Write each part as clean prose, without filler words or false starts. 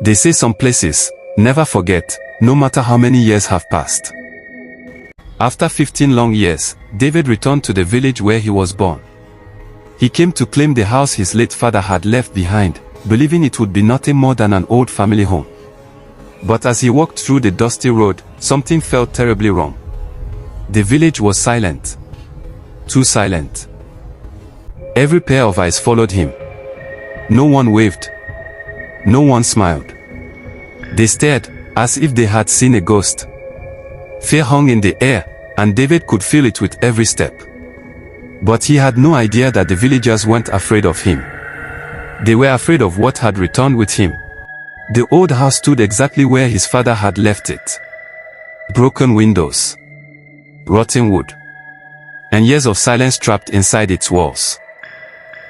They say some places never forget, no matter how many years have passed. After 15 long years, David returned to the village where he was born. He came to claim the house his late father had left behind, believing it would be nothing more than an old family home. But as he walked through the dusty road, something felt terribly wrong. The village was silent. Too silent. Every pair of eyes followed him. No one waved. No one smiled. They stared, as if they had seen a ghost. Fear hung in the air, and David could feel it with every step. But he had no idea that the villagers weren't afraid of him. They were afraid of what had returned with him. The old house stood exactly where his father had left it. Broken windows, rotten wood, and years of silence trapped inside its walls.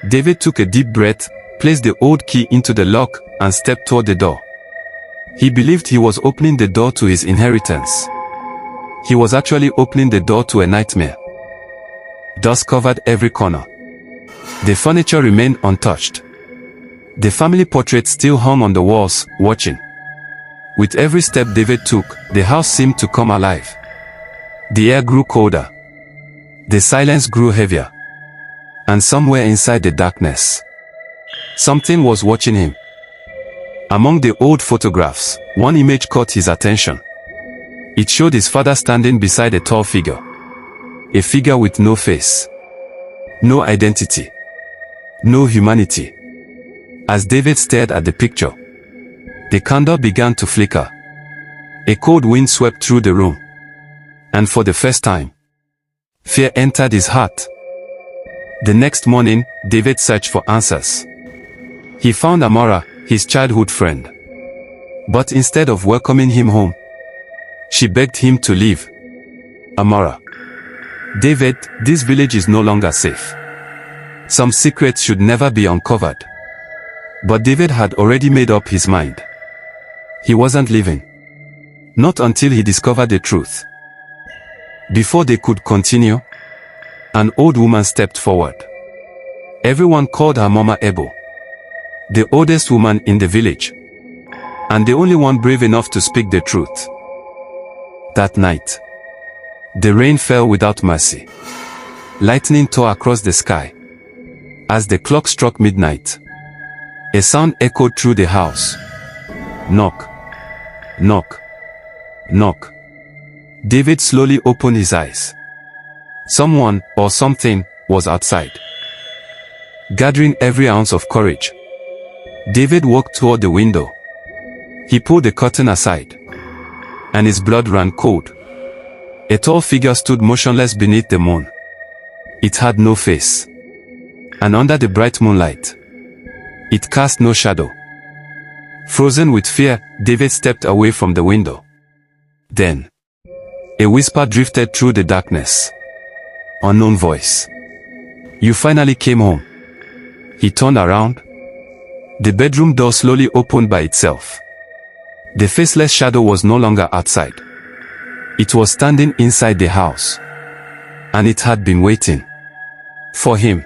David took a deep breath, placed the old key into the lock, and stepped toward the door. He believed he was opening the door to his inheritance. He was actually opening the door to a nightmare. Dust covered every corner. The furniture remained untouched. The family portrait still hung on the walls, watching. With every step David took, the house seemed to come alive. The air grew colder. The silence grew heavier. And somewhere inside the darkness, something was watching him. Among the old photographs, one image caught his attention. It showed his father standing beside a tall figure. A figure with no face, no identity, no humanity. As David stared at the picture, the candle began to flicker. A cold wind swept through the room. And for the first time, fear entered his heart. The next morning, David searched for answers. He found Amora, his childhood friend. But instead of welcoming him home, she begged him to leave. Amora, David, this village is no longer safe. Some secrets should never be uncovered. But David had already made up his mind. He wasn't leaving. Not until he discovered the truth. Before they could continue, an old woman stepped forward. Everyone called her Mama Ebo, the oldest woman in the village, and the only one brave enough to speak the truth. That night, the rain fell without mercy. Lightning tore across the sky. As the clock struck midnight, a sound echoed through the house. Knock. Knock. Knock. David slowly opened his eyes. Someone, or something, was outside. Gathering every ounce of courage, David walked toward the window. He pulled the curtain aside, and his blood ran cold. A tall figure stood motionless beneath the moon. It had no face, and under the bright moonlight, it cast no shadow. Frozen with fear, David stepped away from the window. Then, a whisper drifted through the darkness. Unknown voice. You finally came home. He turned around. The bedroom door slowly opened by itself. The faceless shadow was no longer outside. It was standing inside the house. And it had been waiting for him.